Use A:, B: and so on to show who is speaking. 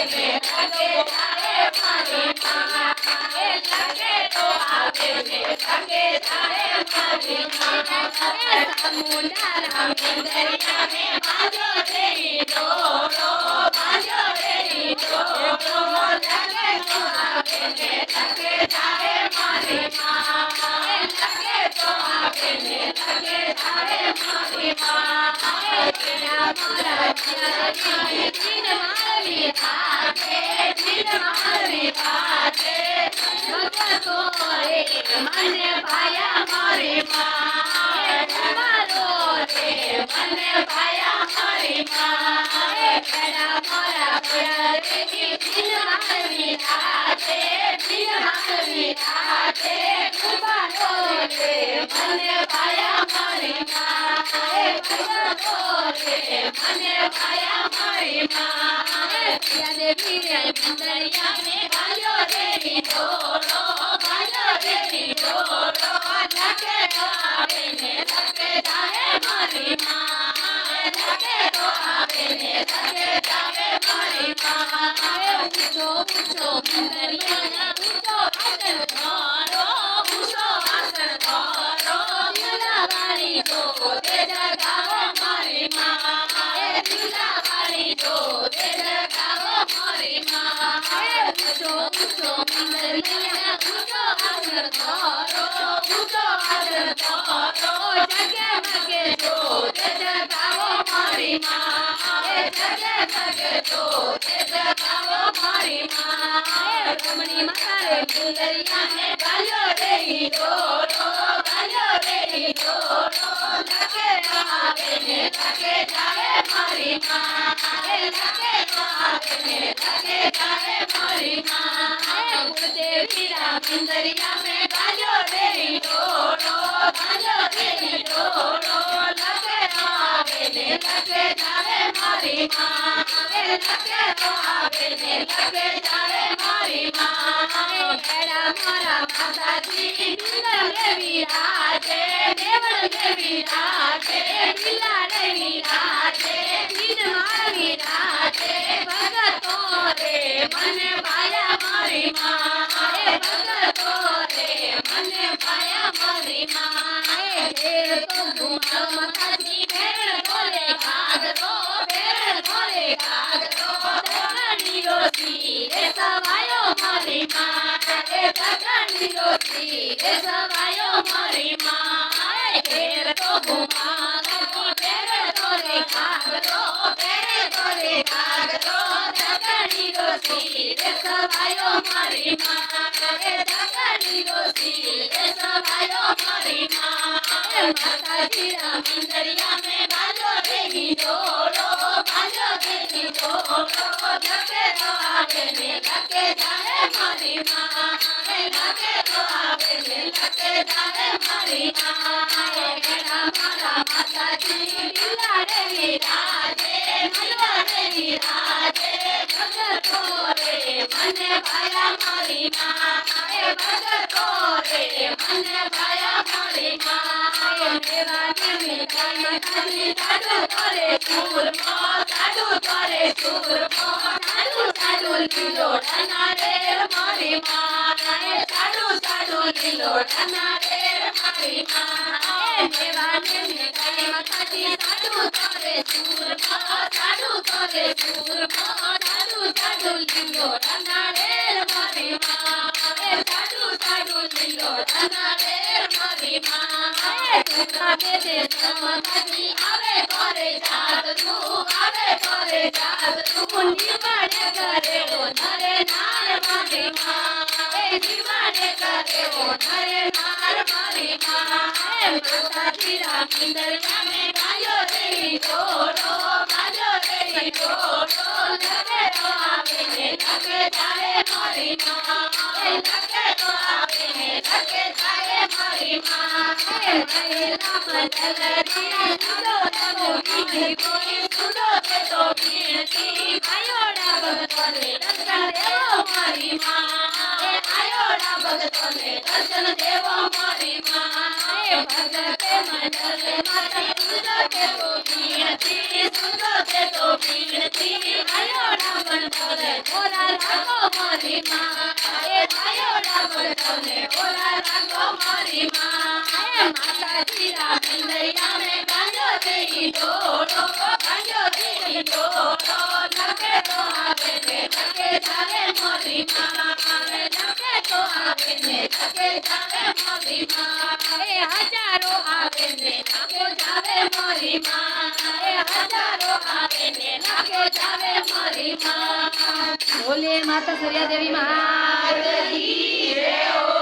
A: ને લગે જાય મારી માં લગે તો આવે ને લગે જાય મારી માં સમુંડા રામે દરિયા ને બાજો રે ડોરો બાજો રે ડોરો લગે તો આવે ને લગે જાય મારી માં લગે તો આવે ને લગે જાય મારી માં મારા પ્યારી દિન મારી હાથે ભગતો રે મને ભાયા મારી માં મારો રે મને ભાયા મારી માં મારા પ્યારી દિન મારી હાથે ભગતો રે મને ભાયા મારી માં ભગતો રે મને ભાયા મારી માં દેવી રે દરિયા में भालो रे डोरो लगे तो आवे ने लगे जाए मारी माँ लगे तो आवे ने लगे जाए मारी माँ ऊँचो ऊँचो दरिया ऊँचो आसन धरो दिलवारी तो दे जगाओ मारी माँ दिलवारी तो दे जगाओ मारी माँ ऊँचो ऊँचो दरिया ऊँचो आसन धरो जगे मगे जो दे जगाओ मारी माँ जगे मगे जो दे जगाओ मारी माँ रमणी माता रे दरिया में भालो रे डोरो लगे आवे ने लगे जाए मारी माँ लगे आवे ने लगे जाए मारी माँ देवी राम दरिया में भालो रे डोरो लगे आवे ने लगे जाए मारी माँ लगे आवे ने लगे जाए मारी माँ बेड़ा मारा माता जी रे विराजे देवल रे विराजे दिला रे विराजे दिन मार विराजे भगतो रे मने भाया मारी माँ भगतो रे मने भाया मारी माँ ढेर तो घुमा माता जी ढेर धोले घाघरो धगनी रोसी रे सवायो मारी माँ धगनी रोसी रे सवायो मारी माँ ढेर तो घुमा ढेर धोले घाघरो धगनी रोसी रे सवायो मारी माँ धगनी रोसी रे सवायो मारी माँ माता जी राम दरिया में भालो रे डोरो लगे तो आवे ने लगे जाए मारी माँ लगे तो आवे ने लगे जाए मारी माँ मेरा मारा माता जी दिला रे विराजे भगतो रे मने भाया मारी माँ भगतो रे मने भाया मारी माँ मेरा में माता जी साधु करे साधु लीलो ढना रे मारी माँ साधु लीलो ढना रे मारी माँ मेवाने में माता जी साधु करे साधु लीलो ढना रे मारी माँ साधु लीलो ढना रे मारी माँ तुका दे माता जी आवे करे जात तू निवाड़े करे ओ नरे नार मारी माँ निवाड़े करे ओ नरे नार मारी माँ माता जी राम दरिया में भालो रे डोरो लगे तो आवे ने लगे जाए मारी माँ लगे तो आवे ने लगे जाए मारी माँ महिला मंडल रे सुनो तो कीर्ति आयोड़ा भगतो ने दर्शन देवो मारी माँ आयोड़ा भगतो ने दर्शन देवो मारी माँ भगत मंडल माता सुनो तो कीर्ति आयोड़ा भगतो સૌને ઓલા રાખો મારી માં એ ભાઈઓ ડાબર સૌને ઓલા રાખો મારી માં એ માતાજી રામૈયા મે ગાંજો દેઈ ડોળો ગાંજો દેઈ ડોળો નકે તો આવે ને નકે જાવે મારી માં નકે તો આવે ને નકે જાવે મારી માં એ હજારો આવે ને નકે જાવે મારી માં એ હજારો આવે ને નકે જાવે મારી માં બોલે માતા સરિયા દેવી મહારાજ કી જય.